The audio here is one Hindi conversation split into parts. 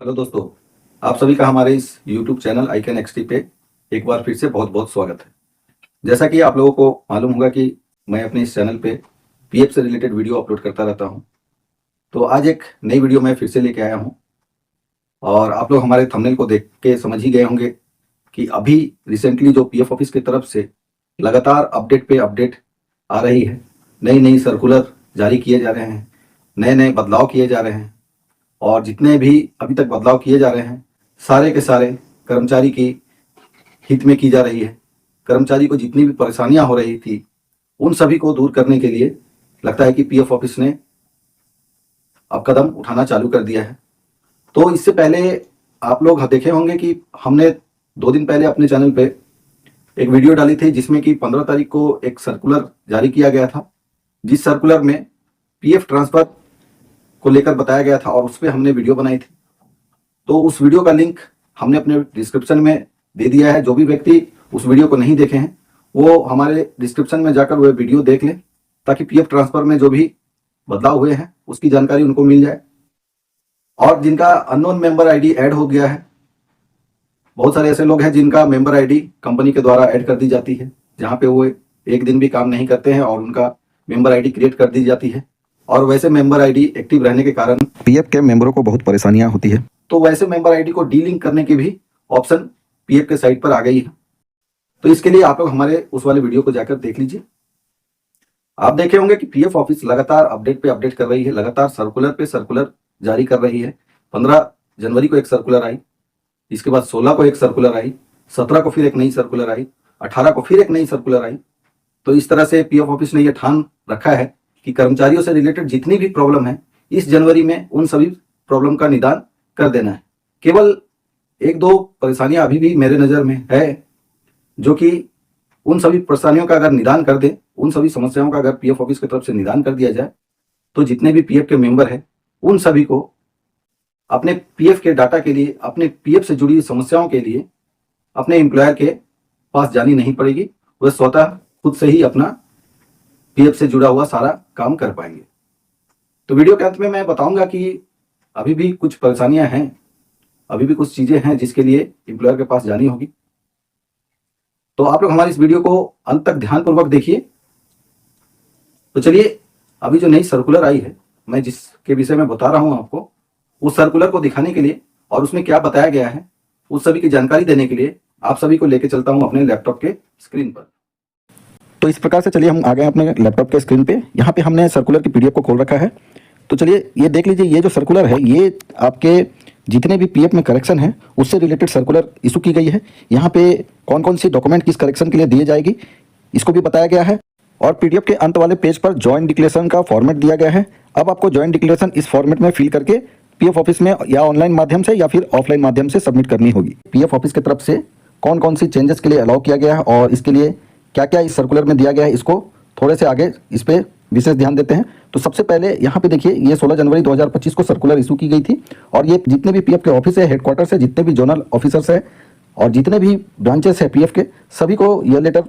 हेलो दोस्तों, आप सभी का हमारे इस YouTube चैनल आई कैन एक्सटी पे एक बार फिर से बहुत बहुत स्वागत है। जैसा कि आप लोगों को मालूम होगा कि मैं अपने इस चैनल पे पीएफ से रिलेटेड वीडियो अपलोड करता रहता हूं। तो आज एक नई वीडियो मैं फिर से लेके आया हूं और आप लोग हमारे थंबनेल को देख के समझ ही गए होंगे कि अभी रिसेंटली जो पीएफ ऑफिस की तरफ से लगातार अपडेट पे अपडेट आ रही है, नई नई सर्कुलर जारी किए जा रहे हैं, नए नए बदलाव किए जा रहे हैं और जितने भी अभी तक बदलाव किए जा रहे हैं सारे के सारे कर्मचारी की हित में की जा रही है। कर्मचारी को जितनी भी परेशानियां हो रही थी उन सभी को दूर करने के लिए लगता है कि पीएफ ऑफिस ने अब कदम उठाना चालू कर दिया है। तो इससे पहले आप लोग देखे होंगे कि हमने 2 दिन पहले अपने चैनल पे एक वीडियो डाली थी जिसमें कि 15 तारीख को एक सर्कुलर जारी किया गया था, जिस सर्कुलर में पीएफ ट्रांसफर को लेकर बताया गया था और उस पर हमने वीडियो बनाई थी। तो उस वीडियो का लिंक हमने अपने डिस्क्रिप्शन में दे दिया है। जो भी व्यक्ति उस वीडियो को नहीं देखे हैं वो हमारे डिस्क्रिप्शन में जाकर वह वीडियो देख लें, ताकि पीएफ ट्रांसफर में जो भी बदलाव हुए हैं उसकी जानकारी उनको मिल जाए। और जिनका अननोन मेंबर आईडी ऐड हो गया है, बहुत सारे ऐसे लोग हैं जिनका मेंबर आईडी कंपनी के द्वारा ऐड कर दी जाती है, जहाँ पे वो एक दिन भी काम नहीं करते हैं और उनका मेंबर आईडी क्रिएट कर दी जाती है। और वैसे मेंबर आईडी एक्टिव रहने के कारण पीएफ के मेंबरों को बहुत परेशानियां होती है। तो वैसे मेंबर आईडी को डीलिंक करने की भी ऑप्शन पीएफ के साइट पर आ गई है। तो इसके लिए आप लोग हमारे उस वाले वीडियो को जाकर देख लीजिए। आप देखे होंगे कि पीएफ ऑफिस लगातार अपडेट पे अपडेट कर रही है, लगातार सर्कुलर पे सर्कुलर जारी कर रही है। 15 जनवरी को एक सर्कुलर आई, इसके बाद 16 को एक सर्कुलर आई, 17 को फिर एक नई सर्कुलर आई, 18 को फिर एक नई सर्कुलर आई। तो इस तरह से पीएफ ऑफिस ने यह ठान रखा है कि कर्मचारियों से रिलेटेड जितनी भी प्रॉब्लम है इस जनवरी में उन सभी प्रॉब्लम का निदान कर देना है। केवल 1-2 परेशानियां अभी भी मेरे नज़र में है, जो कि उन सभी परेशानियों का अगर निदान कर दे, उन सभी समस्याओं का अगर पीएफ ऑफिस की तरफ से निदान कर दिया जाए तो जितने भी पीएफ के मेंबर हैं उन सभी को अपने पीएफ के डाटा के लिए, अपने पीएफ से जुड़ी समस्याओं के लिए अपने एम्प्लॉयर के पास जानी नहीं पड़ेगी। वह स्वतः खुद से ही अपना पीएफ से जुड़ा हुआ सारा काम कर पाएंगे। तो वीडियो के अंत में मैं बताऊंगा कि अभी भी कुछ परेशानियां हैं, अभी भी कुछ चीजें हैं जिसके लिए एम्प्लॉयर के पास जानी होगी। तो आप लोग हमारी इस वीडियो को अंत तक ध्यानपूर्वक देखिए। तो चलिए, अभी जो नई सर्कुलर आई है, मैं जिसके विषय में बता रहा हूं आपको, उस सर्कुलर को दिखाने के लिए और उसमें क्या बताया गया है उस सभी की जानकारी देने के लिए आप सभी को लेके चलता हूं अपने लैपटॉप के स्क्रीन पर। तो इस प्रकार से चलिए हम आ गए अपने लैपटॉप के स्क्रीन पे। यहाँ पे हमने सर्कुलर की पीडीएफ को खोल रखा है। तो चलिए ये देख लीजिए, ये जो सर्कुलर है ये आपके जितने भी पीएफ में करेक्शन है उससे रिलेटेड सर्कुलर इशू की गई है। यहाँ पे कौन कौन सी डॉक्यूमेंट किस करेक्शन के लिए दिए जाएगी इसको भी बताया गया है। और पीडीएफ के अंत वाले पेज पर जॉइंट डिक्लेरेशन का फॉर्मेट दिया गया है। अब आपको जॉइंट डिक्लेरेशन इस फॉर्मेट में फिल करके पीएफ ऑफिस में या ऑनलाइन माध्यम से या फिर ऑफलाइन माध्यम से सबमिट करनी होगी। पीएफ ऑफिस की तरफ से कौन कौन सी चेंजेस के लिए अलाउ किया गया है और इसके लिए क्या क्या इस सर्कुलर में दिया गया है, इसको थोड़े से आगे इस पे विशेष ध्यान देते हैं। तो सबसे पहले यहाँ पे देखिए, ये 16 जनवरी 2025 को सर्कुलर इशू की गई थी और ये जितने भी पीएफ के ऑफिस है, हेडक्वार्टर्स है, जितने भी जोनल ऑफिसर्स है और जितने भी ब्रांचेस है पीएफ के, सभी को यह लेटर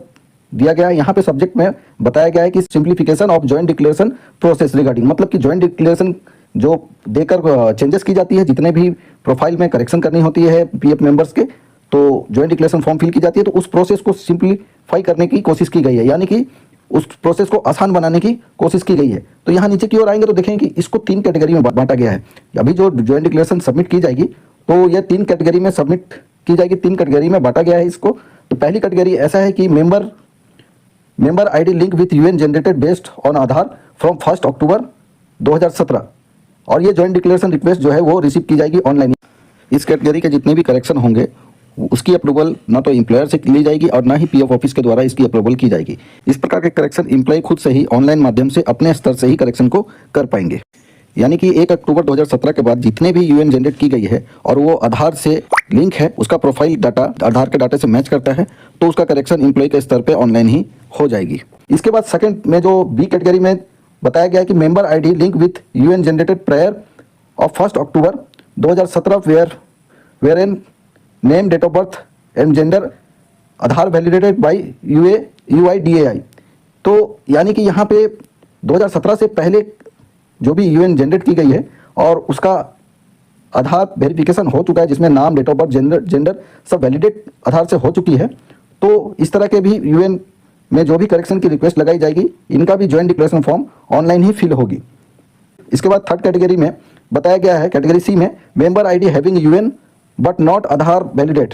दिया गया है। यहाँ पे सब्जेक्ट में बताया गया है कि simplification of joint declaration process regarding, मतलब कि ज्वाइंट डिक्लेरेशन जो देकर चेंजेस की जाती है, जितने भी प्रोफाइल में करेक्शन करनी होती है पीएफ मेंबर्स के, तो ज्वाइंट डिक्लेरेशन फॉर्म फिल की जाती है। तो उस प्रोसेस को सिंप्लीफाई करने की कोशिश की गई है, यानी कि उस प्रोसेस को आसान बनाने की कोशिश की गई है। तो यहाँ नीचे की ओर आएंगे तो देखेंगे कि इसको 3 कैटेगरी में बांटा गया है। अभी जो ज्वाइंट डिक्लेरेशन सबमिट की जाएगी तो यह 3 कैटेगरी में सबमिट की जाएगी, 3 कैटेगरी में बांटा गया है इसको। तो पहली कैटेगरी ऐसा है कि member ID link with UAN generated based on Aadhaar from 1 October 2017, और ये ज्वाइंट डिक्लेरेशन रिक्वेस्ट जो है वो रिसीव की जाएगी ऑनलाइन। इस कैटेगरी के जितने भी करेक्शन होंगे उसकी अप्रूवल ना तो एम्प्लॉयर से ली जाएगी और ना ही पीएफ ऑफिस के द्वारा इसकी अप्रूवल की जाएगी। इस प्रकार के करेक्शन एम्प्लॉय खुद से ही ऑनलाइन माध्यम से अपने स्तर से ही करेक्शन को कर पाएंगे। यानी कि 1 अक्टूबर 2017 के बाद जितने भी यूएन जनरेट की गई है और वो आधार से लिंक है, उसका प्रोफाइल डाटा आधार के डाटा से मैच करता है, तो उसका करेक्शन एम्प्लॉय के स्तर पर ऑनलाइन ही हो जाएगी। इसके बाद सेकेंड में जो बी कैटेगरी में बताया गया है कि member ID link with UAN generated prior of 1 October 2017 wherein name, date of birth and gender Aadhaar validated by UIDAI। तो यानी कि यहाँ पे 2017 से पहले जो भी यूएन जनरेट की गई है और उसका आधार वेरिफिकेशन हो चुका है, जिसमें नाम, डेट ऑफ बर्थ, जेंडर सब वैलिडेट आधार से हो चुकी है, तो इस तरह के भी यूएन में जो भी करेक्शन की रिक्वेस्ट लगाई जाएगी, इनका भी ज्वाइंट डिक्लेरेशन फॉर्म ऑनलाइन ही फिल होगी। इसके बाद थर्ड कैटेगरी में बताया गया है, कैटेगरी सी में, member ID having UAN but not Aadhaar validate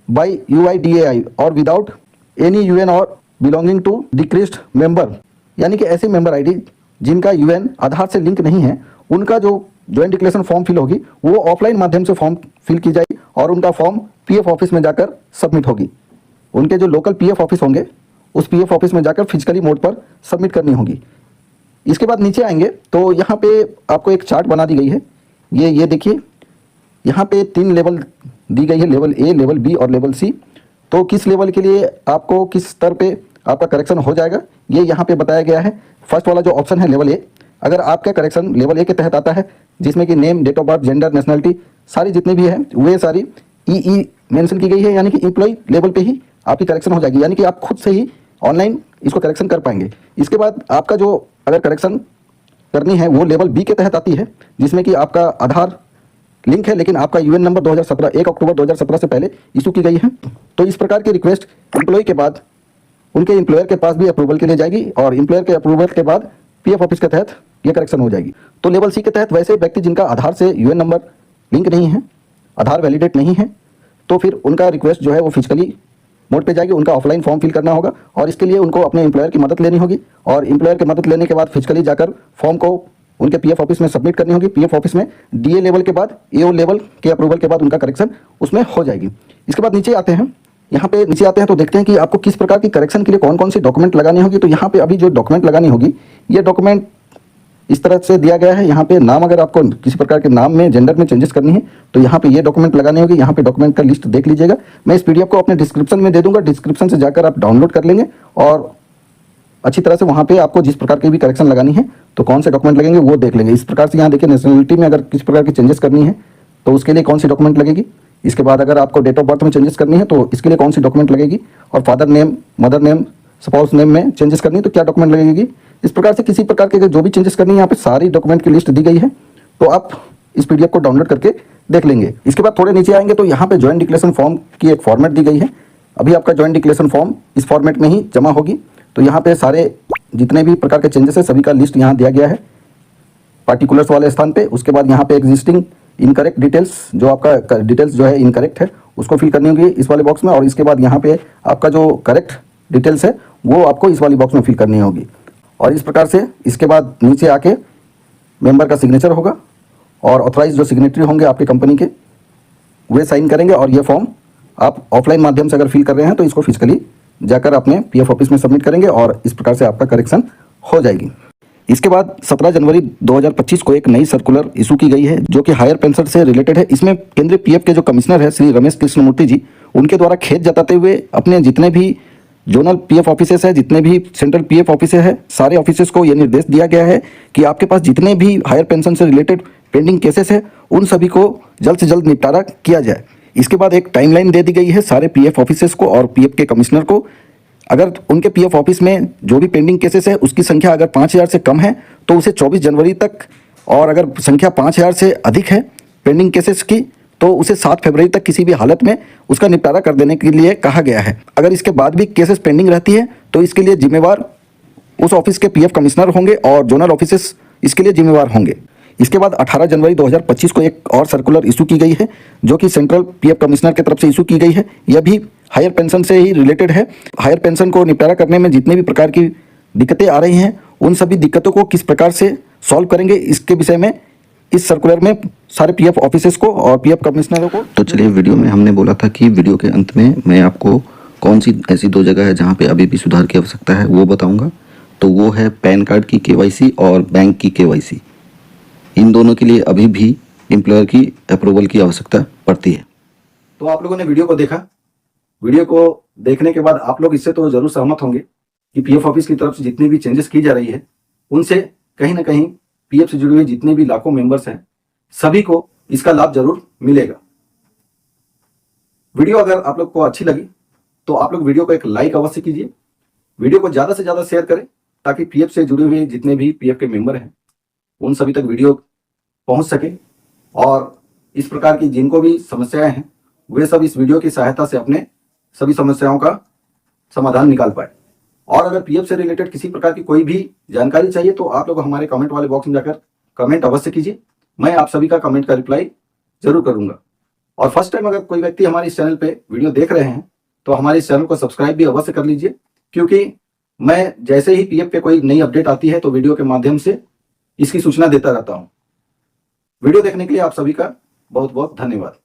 by UIDAI और विदाउट एनी यूएन और बिलोंगिंग टू डिक्रीज्ड मेंबर, यानी कि ऐसे मेंबर आईडी जिनका यूएन आधार से लिंक नहीं है, उनका जो ज्वाइंट डिक्लेरेशन फॉर्म फिल होगी वो ऑफलाइन माध्यम से फॉर्म फिल की जाएगी और उनका फॉर्म पीएफ ऑफिस में जाकर सबमिट होगी। उनके जो लोकल पीएफ ऑफिस होंगे, उस पीएफ ऑफिस में जाकर फिजिकली मोड पर सबमिट करनी होगी। इसके बाद नीचे आएंगे तो यहाँ पे आपको एक चार्ट बना दी गई है। ये देखिए, यहाँ पे 3 लेवल दी गई है, लेवल ए, लेवल बी और लेवल सी। तो किस लेवल के लिए आपको किस स्तर पे आपका करेक्शन हो जाएगा, ये यहाँ पे बताया गया है। फर्स्ट वाला जो ऑप्शन है लेवल ए, अगर आपका करेक्शन लेवल ए के तहत आता है, जिसमें कि name, date of birth, gender, nationality सारी जितनी भी है वे सारी ई मेंशन की गई है, यानी कि एम्प्लॉय लेवल पे ही आपकी करेक्शन हो जाएगी, यानी कि आप खुद से ही ऑनलाइन इसको करेक्शन कर पाएंगे। इसके बाद आपका जो अगर करेक्शन करनी है वो लेवल बी के तहत आती है, जिसमें कि आपका आधार लिंक है लेकिन आपका यूएन नंबर 2017 1 अक्टूबर 2017 से पहले इशू की गई है। तो इस प्रकार की रिक्वेस्ट एम्प्लॉय के बाद उनके एम्प्लॉयर के पास भी अप्रूवल के लिए जाएगी और एम्प्लॉयर के अप्रूवल के बाद पीएफ ऑफिस के तहत ये करेक्शन हो जाएगी। तो लेवल सी के तहत वैसे व्यक्ति जिनका आधार से यूएन नंबर लिंक नहीं है, आधार वैलिडेट नहीं है, तो फिर उनका रिक्वेस्ट जो है वो फिजिकली मोड पे जाएगी, उनका ऑफलाइन फॉर्म फिल करना होगा और इसके लिए उनको अपने एम्प्लॉयर की मदद लेनी होगी और एम्प्लॉयर की मदद लेने के बाद फिजिकली जाकर फॉर्म को उनके पीएफ ऑफिस में सबमिट करनी होगी। पीएफ ऑफिस में डीए लेवल के बाद एओ लेवल के अप्रूवल के बाद उनका करेक्शन उसमें हो जाएगी। इसके बाद नीचे आते हैं, यहाँ पे नीचे आते हैं तो देखते हैं कि आपको किस प्रकार की करेक्शन के लिए कौन कौन सी डॉक्यूमेंट लगानी होगी। तो यहाँ पे अभी जो डॉक्यूमेंट लगानी होगी, ये डॉक्यूमेंट इस तरह से दिया गया है। यहाँ पे नाम, अगर आपको किसी प्रकार के नाम में, जेंडर में चेंजेस करनी है तो यहाँ पे ये डॉक्यूमेंट लगाने होगी। यहाँ पे डॉक्यूमेंट का लिस्ट देख लीजिएगा, मैं इस पीडीएफ को अपने डिस्क्रिप्शन में दे दूंगा, डिस्क्रिप्शन से जाकर आप डाउनलोड कर लेंगे और अच्छी तरह से वहाँ पे आपको जिस प्रकार की भी करेक्शन लगानी है तो कौन से डॉक्यूमेंट लगेंगे वो देख लेंगे। इस प्रकार से यहाँ देखिए, नेशनलिटी में अगर किस प्रकार की चेंजेस करनी है तो उसके लिए कौन सी डॉक्यूमेंट लगेगी। इसके बाद अगर आपको डेट ऑफ बर्थ में चेंजेस करनी है तो इसके लिए कौन सी डॉक्यूमेंट लगेगी, और father name, mother name, spouse name में चेंजेस करनी है तो क्या डॉक्यूमेंट लगेगी। इस प्रकार से किसी प्रकार के जो भी चेंजेस करनी है यहाँ पे सारी डॉक्यूमेंट की लिस्ट दी गई है, तो आप इस पीडीएफ को डाउनलोड करके देख लेंगे। इसके बाद थोड़े नीचे आएंगे तो यहाँ पे ज्वाइंट डिक्लेरेशन फॉर्म की एक फॉर्मेट दी गई है। अभी आपका ज्वाइंट डिक्लेरेशन फॉर्म इस फॉर्मेट में ही जमा होगी। तो यहाँ पे सारे जितने भी प्रकार के चेंजेस है सभी का लिस्ट यहाँ दिया गया है पार्टिकुलर्स वाले स्थान पे। उसके बाद यहाँ पे एग्जिस्टिंग इनकरेक्ट डिटेल्स, जो आपका डिटेल्स जो है इनकरेक्ट है उसको फिल करनी होगी इस वाले बॉक्स में, और इसके बाद यहाँ पे आपका जो करेक्ट डिटेल्स है वो आपको इस वाली बॉक्स में फिल करनी होगी। और इस प्रकार से इसके बाद नीचे आके मेंबर का सिग्नेचर होगा और ऑथराइज जो सिग्नेटरी होंगे आपकी कंपनी के वे साइन करेंगे, और ये फॉर्म आप ऑफलाइन माध्यम से अगर फिल कर रहे हैं तो इसको फिजिकली जाकर अपने पीएफ ऑफिस में सबमिट करेंगे और इस प्रकार से आपका करेक्शन हो जाएगी। इसके बाद 17 जनवरी 2025 को एक नई सर्कुलर इशू की गई है जो कि हायर पेंशन से रिलेटेड है। इसमें केंद्रीय पीएफ के जो कमिश्नर है श्री रमेश कृष्णमूर्ति जी, उनके द्वारा खेद जताते हुए अपने जितने भी जोनल पीएफ ऑफिसेस है, जितने भी सेंट्रल पीएफ ऑफिस है, सारे ऑफिसेस को यह निर्देश दिया गया है कि आपके पास जितने भी हायर पेंशन से रिलेटेड पेंडिंग केसेस है उन सभी को जल्द से जल्द निपटारा किया जाए। इसके बाद एक टाइमलाइन दे दी गई है सारे पीएफ ऑफिसेस को और पीएफ के कमिश्नर को। अगर उनके पीएफ ऑफिस में जो भी पेंडिंग केसेस है उसकी संख्या अगर 5000 से कम है तो उसे 24 जनवरी तक, और अगर संख्या 5000 से अधिक है पेंडिंग केसेस की तो उसे 7 फरवरी तक किसी भी हालत में उसका निपटारा कर देने के लिए कहा गया है। अगर इसके बाद भी केसेस पेंडिंग रहती है तो इसके लिए जिम्मेवार उस ऑफिस के पीएफ कमिश्नर होंगे और जोनल ऑफिसेस इसके लिए जिम्मेवार होंगे। इसके बाद 18 जनवरी 2025 को एक और सर्कुलर इशू की गई है जो कि सेंट्रल पीएफ कमिश्नर की तरफ से इशू की गई है। यह भी हायर पेंशन से ही रिलेटेड है। हायर पेंशन को निपटारा करने में जितने भी प्रकार की दिक्कतें आ रही हैं उन सभी दिक्कतों को किस प्रकार से सॉल्व करेंगे इसके विषय में इस सर्कुलर में सारे पीएफ ऑफिसर्स को और पीएफ कमिश्नरों को। तो चलिए, वीडियो में हमने बोला था कि वीडियो के अंत में मैं आपको कौन सी ऐसी 2 जगह है जहाँ पे अभी भी सुधार की आवश्यकता है वो बताऊंगा। तो वो है पैन कार्ड की केवाईसी और बैंक की केवाईसी। इन दोनों के लिए अभी भी एम्प्लॉयर की अप्रूवल की आवश्यकता पड़ती है। तो आप लोगों ने वीडियो को देखा। वीडियो को देखने के बाद आप लोग इससे तो जरूर सहमत होंगे कि पीएफ ऑफिस की तरफ से जितनी भी चेंजेस की जा रही है उनसे कहीं ना कहीं पीएफ से जुड़े हुए जितने भी लाखों मेंबर्स हैं सभी को इसका लाभ जरूर मिलेगा। वीडियो अगर आप लोग को अच्छी लगी तो आप लोग वीडियो को एक लाइक अवश्य कीजिए, वीडियो को ज्यादा से ज्यादा शेयर करें ताकि पीएफ से जुड़े हुए जितने भी पीएफ के मेंबर हैं उन सभी तक वीडियो पहुंच सके। और इस प्रकार की जिनको भी समस्याएं हैं वे सब इस वीडियो की सहायता से अपने सभी समस्याओं का समाधान निकाल पाए। और अगर पीएफ से रिलेटेड किसी प्रकार की कोई भी जानकारी चाहिए तो आप लोग हमारे कमेंट वाले बॉक्स में जाकर कमेंट अवश्य कीजिए, मैं आप सभी का कमेंट का रिप्लाई जरूर करूंगा। और फर्स्ट टाइम अगर कोई व्यक्ति हमारे इस चैनल पे वीडियो देख रहे हैं तो हमारे इस चैनल को सब्सक्राइब भी अवश्य कर लीजिए, क्योंकि मैं जैसे ही पीएफ पे कोई नई अपडेट आती है तो वीडियो के माध्यम से इसकी सूचना देता रहता हूं। वीडियो देखने के लिए आप सभी का बहुत बहुत धन्यवाद।